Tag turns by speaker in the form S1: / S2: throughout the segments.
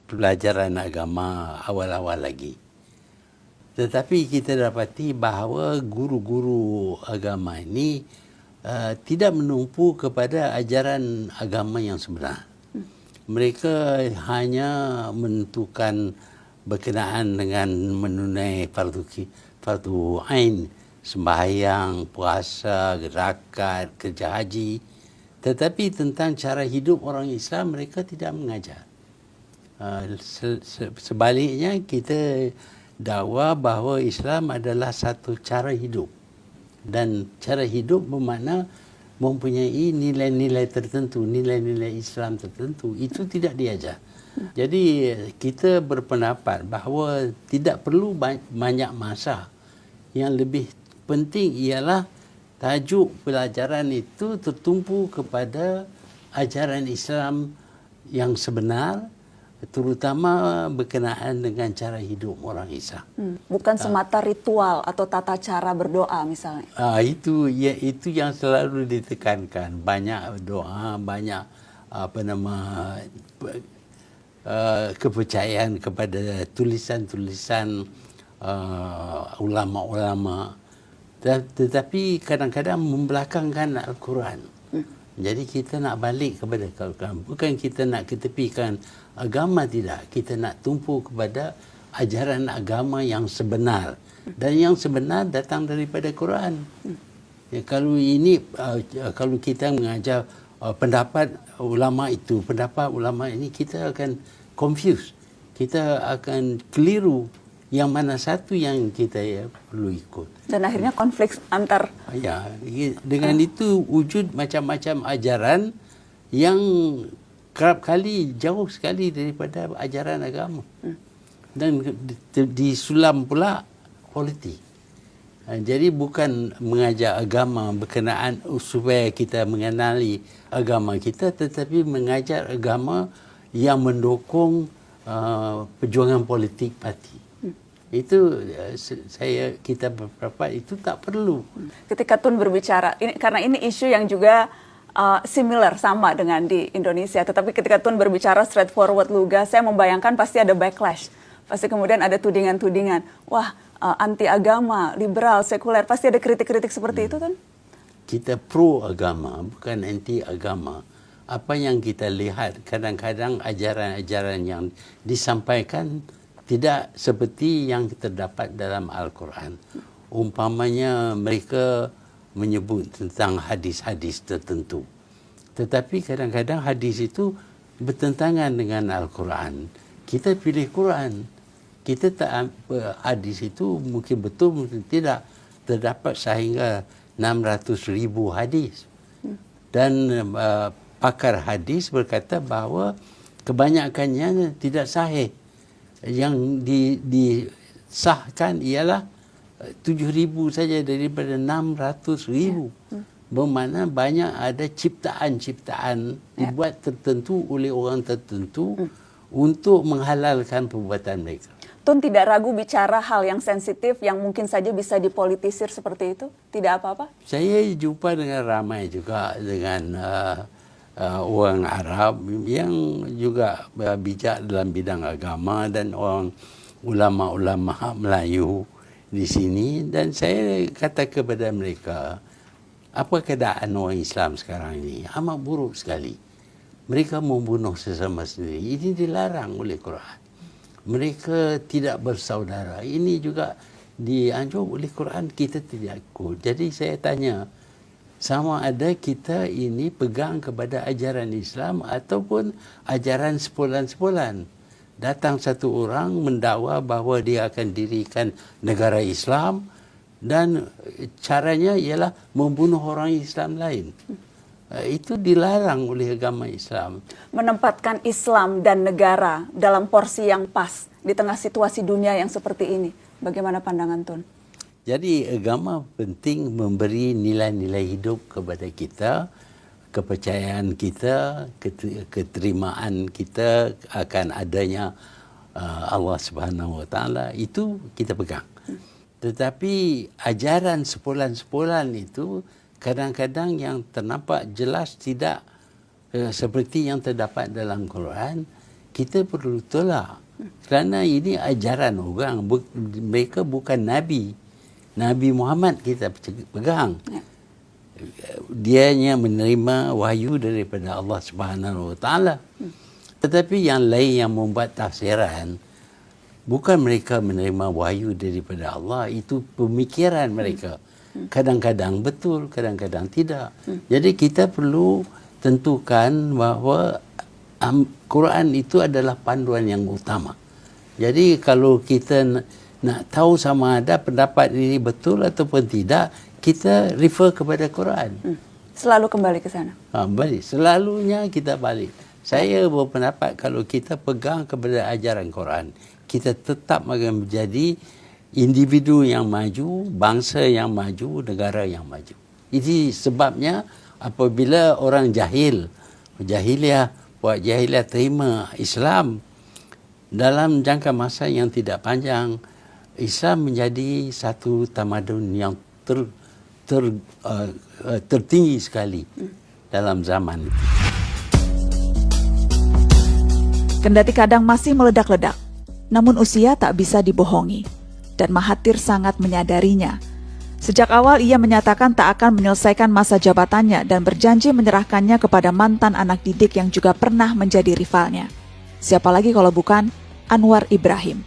S1: pelajaran agama awal-awal lagi. Tetapi kita dapati bahawa guru-guru agama ini tidak menumpu kepada ajaran agama yang sebenar. Mereka hanya menentukan berkenaan dengan menunai fardu ain, sembahyang, puasa, zakat, kerja haji. Tetapi tentang cara hidup orang Islam mereka tidak mengajar. Sebaliknya kita dakwa bahawa Islam adalah satu cara hidup. Dan cara hidup bermakna mempunyai nilai-nilai tertentu, nilai-nilai Islam tertentu. Itu tidak diajar. Jadi kita berpendapat bahawa tidak perlu banyak masa. Yang lebih penting ialah tajuk pelajaran itu tertumpu kepada ajaran Islam yang sebenar, terutama berkenaan dengan cara hidup orang Islam.
S2: Bukan semata ritual atau tata cara berdoa misalnya.
S1: Itu yang selalu ditekankan. Banyak doa, banyak kepercayaan kepada tulisan-tulisan ulama-ulama. Tetapi kadang-kadang membelakangkan Al-Quran. Jadi kita nak balik kepada Al-Quran. Bukan kita nak ketepikan agama, tidak. Kita nak tumpu kepada ajaran agama yang sebenar. Dan yang sebenar datang daripada Quran. Ya, kalau kita mengajar pendapat ulama itu, pendapat ulama ini, kita akan confuse. Kita akan keliru yang mana satu yang kita perlu ikut.
S2: Dan akhirnya konflik antar.
S1: Ya, dengan itu wujud macam-macam ajaran yang kerap kali jauh sekali daripada ajaran agama. Dan disulam pula politik. Jadi bukan mengajar agama berkenaan supaya kita mengenali agama kita, tetapi mengajar agama yang mendukung perjuangan politik parti. Itu kita berpendapat itu tak perlu.
S2: Ketika Tun berbicara, karena ini isu yang juga similar, sama dengan di Indonesia. Tetapi ketika Tun berbicara straightforward lugas, saya membayangkan pasti ada backlash. Pasti kemudian ada tudingan-tudingan. Wah, anti agama, liberal, sekuler. Pasti ada kritik-kritik seperti itu, Tun?
S1: Kita pro agama, bukan anti agama. Apa yang kita lihat, kadang-kadang ajaran-ajaran yang disampaikan tidak seperti yang terdapat dalam Al-Quran. Umpamanya mereka menyebut tentang hadis-hadis tertentu. Tetapi kadang-kadang hadis itu bertentangan dengan Al-Quran. Kita pilih Quran. Kita tak hadis itu mungkin betul, mungkin tidak. Terdapat sehingga 600,000 hadis. Dan pakar hadis berkata bahawa kebanyakannya tidak sahih. Yang disahkan ialah 7,000 saja daripada 600,000. Bermakna banyak ada ciptaan-ciptaan dibuat tertentu oleh orang tertentu untuk menghalalkan perbuatan mereka.
S2: Tun tidak ragu bicara hal yang sensitif yang mungkin saja bisa dipolitisir seperti itu? Tidak apa-apa?
S1: Saya jumpa dengan ramai juga dengan orang Arab yang juga bijak dalam bidang agama dan orang ulama-ulama Melayu di sini, dan saya kata kepada mereka, apa keadaan orang Islam sekarang ini? Amat buruk sekali. Mereka membunuh sesama sendiri. Ini dilarang oleh Quran. Mereka tidak bersaudara. Ini juga dianjur oleh Quran, kita tidak ikut. Jadi saya tanya, sama ada kita ini pegang kepada ajaran Islam ataupun ajaran sepolan-sepolan. Datang satu orang mendakwa bahawa dia akan dirikan negara Islam dan caranya ialah membunuh orang Islam lain. Itu dilarang oleh agama Islam.
S2: Menempatkan Islam dan negara dalam porsi yang pas di tengah situasi dunia yang seperti ini. Bagaimana pandangan Tun?
S1: Jadi agama penting memberi nilai-nilai hidup kepada kita, kepercayaan kita, keterimaan kita akan adanya Allah Subhanahu Wa Taala, itu kita pegang. Tetapi ajaran sepolan-sepolan itu kadang-kadang yang ternampak jelas tidak seperti yang terdapat dalam Quran, kita perlu tolak. Kerana ini ajaran orang. Mereka bukan Nabi. Nabi Muhammad kita pegang. Dianya menerima wahyu daripada Allah Subhanahu Wa Taala. Tetapi yang lain yang membuat tafsiran, bukan mereka menerima wahyu daripada Allah, itu pemikiran mereka. Kadang-kadang betul, kadang-kadang tidak. Jadi kita perlu tentukan bahawa Quran itu adalah panduan yang utama. Jadi kalau kita nak tahu sama ada pendapat ini betul ataupun tidak, kita refer kepada Quran.
S2: Selalu kembali ke sana.
S1: Balik. Selalunya kita balik. Saya berpendapat kalau kita pegang kepada ajaran Quran, kita tetap akan menjadi individu yang maju, bangsa yang maju, negara yang maju. Ini sebabnya apabila orang jahiliah terima Islam, dalam jangka masa yang tidak panjang, Islam menjadi satu tamadun yang tertinggi sekali dalam zaman itu.
S3: Kendati kadang masih meledak-ledak, namun usia tak bisa dibohongi, dan Mahathir sangat menyadarinya. Sejak awal ia menyatakan tak akan menyelesaikan masa jabatannya dan berjanji menyerahkannya kepada mantan anak didik yang juga pernah menjadi rivalnya. Siapa lagi kalau bukan Anwar Ibrahim.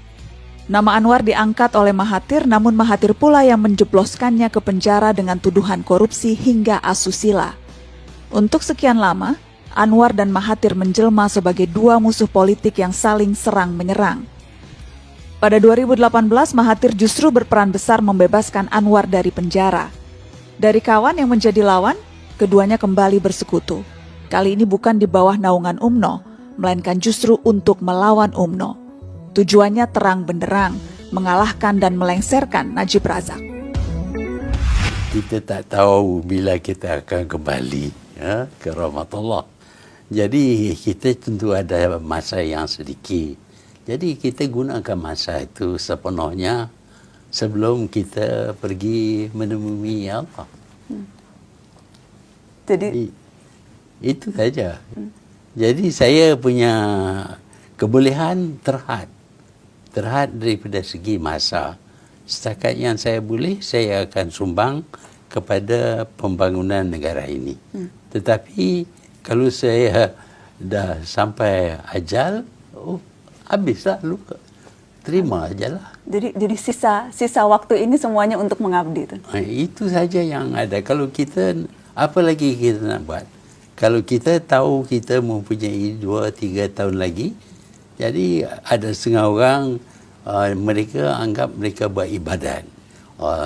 S3: Nama Anwar diangkat oleh Mahathir, namun Mahathir pula yang menjebloskannya ke penjara dengan tuduhan korupsi hingga asusila. Untuk sekian lama, Anwar dan Mahathir menjelma sebagai dua musuh politik yang saling serang-menyerang. Pada 2018, Mahathir justru berperan besar membebaskan Anwar dari penjara. Dari kawan yang menjadi lawan, keduanya kembali bersekutu. Kali ini bukan di bawah naungan UMNO, melainkan justru untuk melawan UMNO. Tujuannya terang benderang, mengalahkan dan melengsarkan Najib Razak.
S1: Kita tak tahu bila kita akan kembali ke rahmatullah. Jadi kita tentu ada masa yang sedikit. Jadi kita gunakan masa itu sepenuhnya sebelum kita pergi menemui Allah.
S2: Jadi
S1: itu saja. Jadi saya punya kebolehan terhad daripada segi masa. Setakat yang saya boleh, saya akan sumbang kepada pembangunan negara ini. Tetapi kalau saya dah sampai ajal, habislah luka. Terima ajalah.
S2: Jadi sisa waktu ini semuanya untuk mengabdi itu.
S1: Itu saja yang ada. Kalau kita, apa lagi kita nak buat? Kalau kita tahu kita mempunyai 2-3 tahun lagi, jadi ada setengah orang mereka anggap mereka buat ibadat,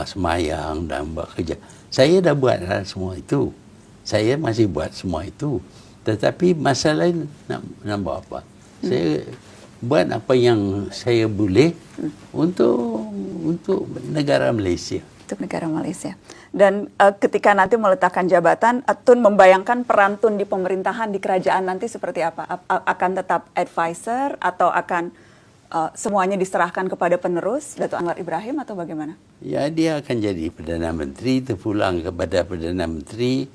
S1: semayang dan buat kerja. Saya dah buat semua itu. Saya masih buat semua itu. Tetapi masalah nak buat apa? Saya buat apa yang saya boleh untuk negara Malaysia.
S2: Untuk negara Malaysia. Dan ketika nanti meletakkan jabatan, Tun membayangkan peran Tun di pemerintahan, di kerajaan nanti seperti apa? Akan tetap advisor atau akan semuanya diserahkan kepada penerus Datuk Anwar Ibrahim atau bagaimana?
S1: Ya, dia akan jadi Perdana Menteri, terpulang kepada Perdana Menteri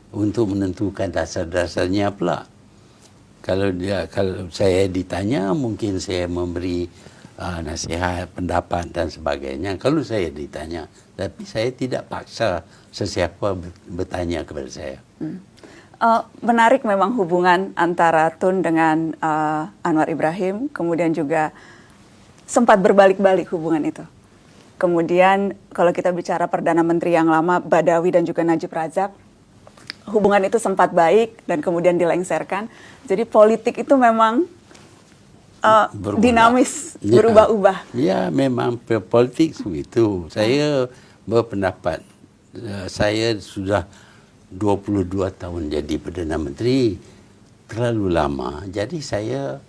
S1: untuk menentukan dasar-dasarnya pula. Kalau saya ditanya, mungkin saya memberi nasihat, pendapat dan sebagainya. Kalau saya ditanya, tapi saya tidak paksa sesiapa bertanya kepada saya.
S2: Menarik memang hubungan antara Tun dengan Anwar Ibrahim, kemudian juga sempat berbalik-balik hubungan itu. Kemudian kalau kita bicara Perdana Menteri yang lama, Badawi dan juga Najib Razak, hubungan itu sempat baik dan kemudian dilengsarkan. Jadi politik itu memang dinamis, berubah-ubah.
S1: Ya, memang politik begitu. Saya berpendapat, saya sudah 22 tahun jadi Perdana Menteri, terlalu lama. Jadi saya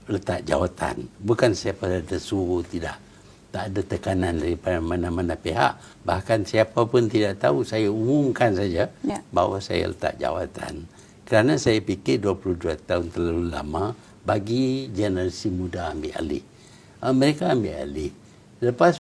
S1: letak jawatan. Bukan saya pada suruh, tidak. Tak ada tekanan daripada mana-mana pihak. Bahkan siapa pun tidak tahu, saya umumkan saja bahawa saya letak jawatan. Kerana saya fikir 22 tahun terlalu lama bagi generasi muda ambil alih. Mereka ambil alih. Lepas